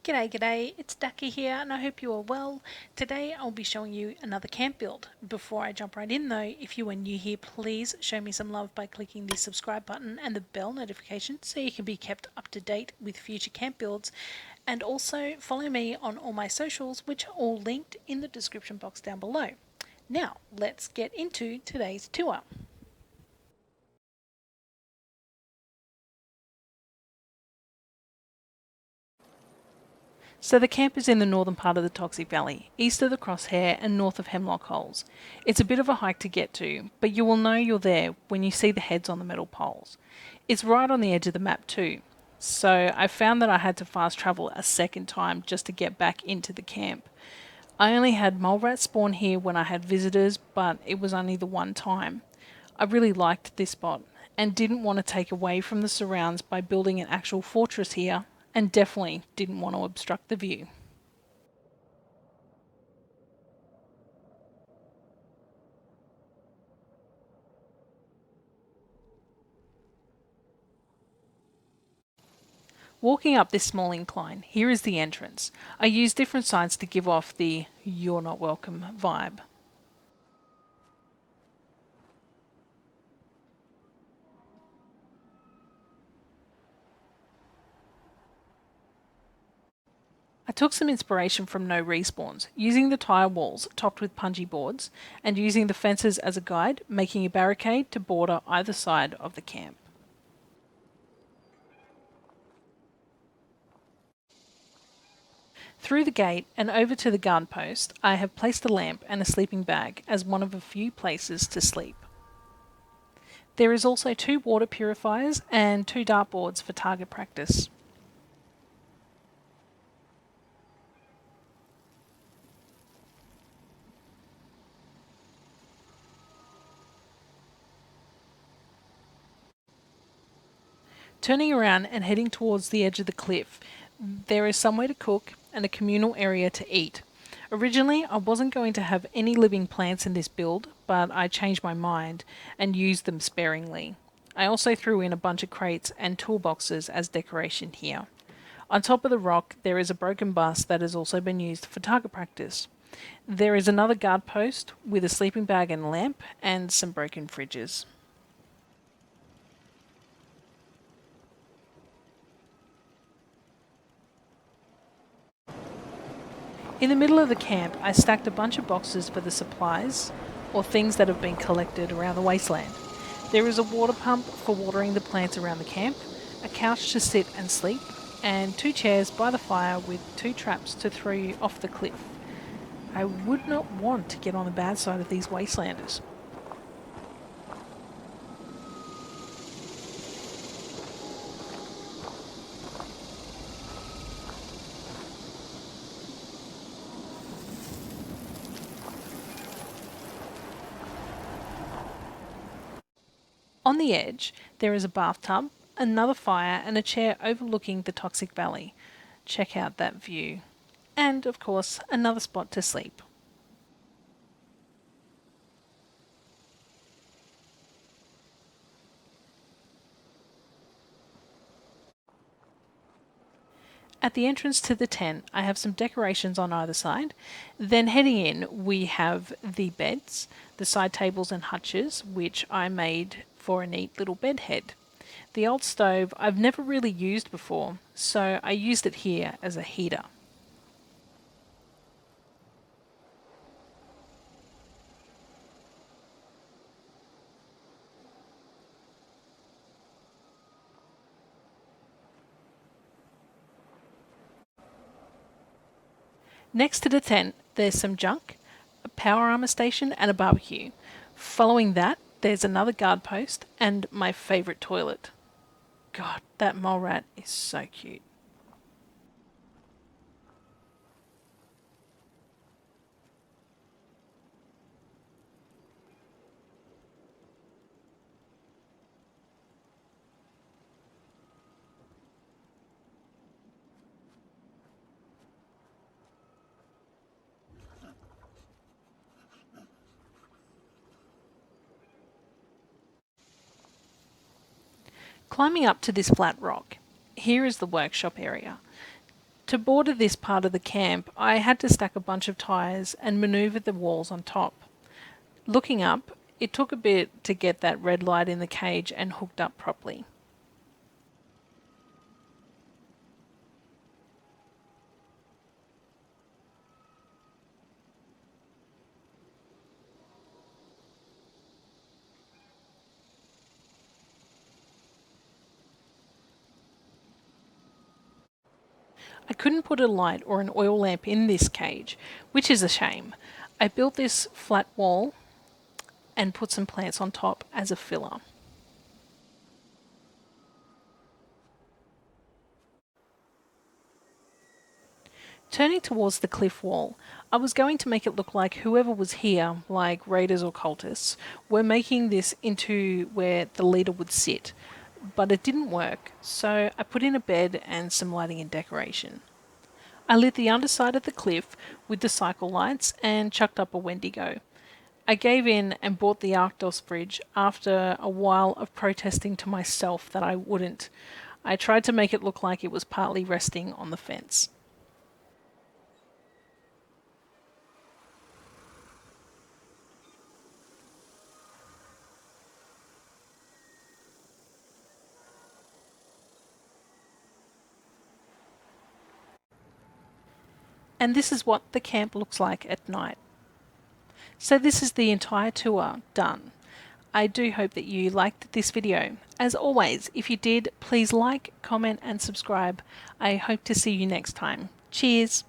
G'day, it's Daka here and I hope you are well. Today I'll be showing you another camp build. Before I jump right in though, if you are new here, please show me some love by clicking the subscribe button and the bell notification so you can be kept up to date with future camp builds. And also follow me on all my socials, which are all linked in the description box down below. Now let's get into today's tour. So the camp is in the northern part of the Toxic Valley, east of the Crosshair and north of Hemlock Holes. It's a bit of a hike to get to, but you will know you're there when you see the heads on the metal poles. It's right on the edge of the map too, so I found that I had to fast travel a second time just to get back into the camp. I only had mole rats spawn here when I had visitors, but it was only the one time. I really liked this spot and didn't want to take away from the surrounds by building an actual fortress here, and definitely didn't want to obstruct the view. Walking up this small incline, here is the entrance. I used different signs to give off the "you're not welcome" vibe. I took some inspiration from no respawns, using the tire walls topped with punji boards, and using the fences as a guide, making a barricade to border either side of the camp. Through the gate and over to the guard post, I have placed a lamp and a sleeping bag as one of a few places to sleep. There is also 2 water purifiers and 2 dartboards for target practice. Turning around and heading towards the edge of the cliff, there is somewhere to cook and a communal area to eat. Originally, I wasn't going to have any living plants in this build, but I changed my mind and used them sparingly. I also threw in a bunch of crates and toolboxes as decoration here. On top of the rock, there is a broken bus that has also been used for target practice. There is another guard post with a sleeping bag and lamp and some broken fridges. In the middle of the camp, I stacked a bunch of boxes for the supplies, or things that have been collected around the wasteland. There is a water pump for watering the plants around the camp, a couch to sit and sleep, and 2 chairs by the fire with 2 traps to throw you off the cliff. I would not want to get on the bad side of these wastelanders. On the edge, there is a bathtub, another fire, and a chair overlooking the Toxic Valley. Check out that view. And, of course, another spot to sleep. At the entrance to the tent, I have some decorations on either side. Then heading in, we have the beds, the side tables and hutches, which I made for a neat little bed head. The old stove I've never really used before, so I used it here as a heater. Next to the tent, there's some junk, a power armor station, and a barbecue. Following that, there's another guard post and my favourite toilet. God, that mole rat is so cute. Climbing up to this flat rock, here is the workshop area. To border this part of the camp, I had to stack a bunch of tyres and manoeuvre the walls on top. Looking up, it took a bit to get that red light in the cage and hooked up properly. I couldn't put a light or an oil lamp in this cage, which is a shame. I built this flat wall and put some plants on top as a filler. Turning towards the cliff wall, I was going to make it look like whoever was here, like raiders or cultists, were making this into where the leader would sit. But it didn't work, so I put in a bed and some lighting and decoration. I lit the underside of the cliff with the cycle lights and chucked up a Wendigo. I gave in and bought the Arctos bridge after a while of protesting to myself that I wouldn't. I tried to make it look like it was partly resting on the fence. And this is what the camp looks like at night. So this is the entire tour done. I do hope that you liked this video. As always, if you did, please like, comment and subscribe. I hope to see you next time. Cheers!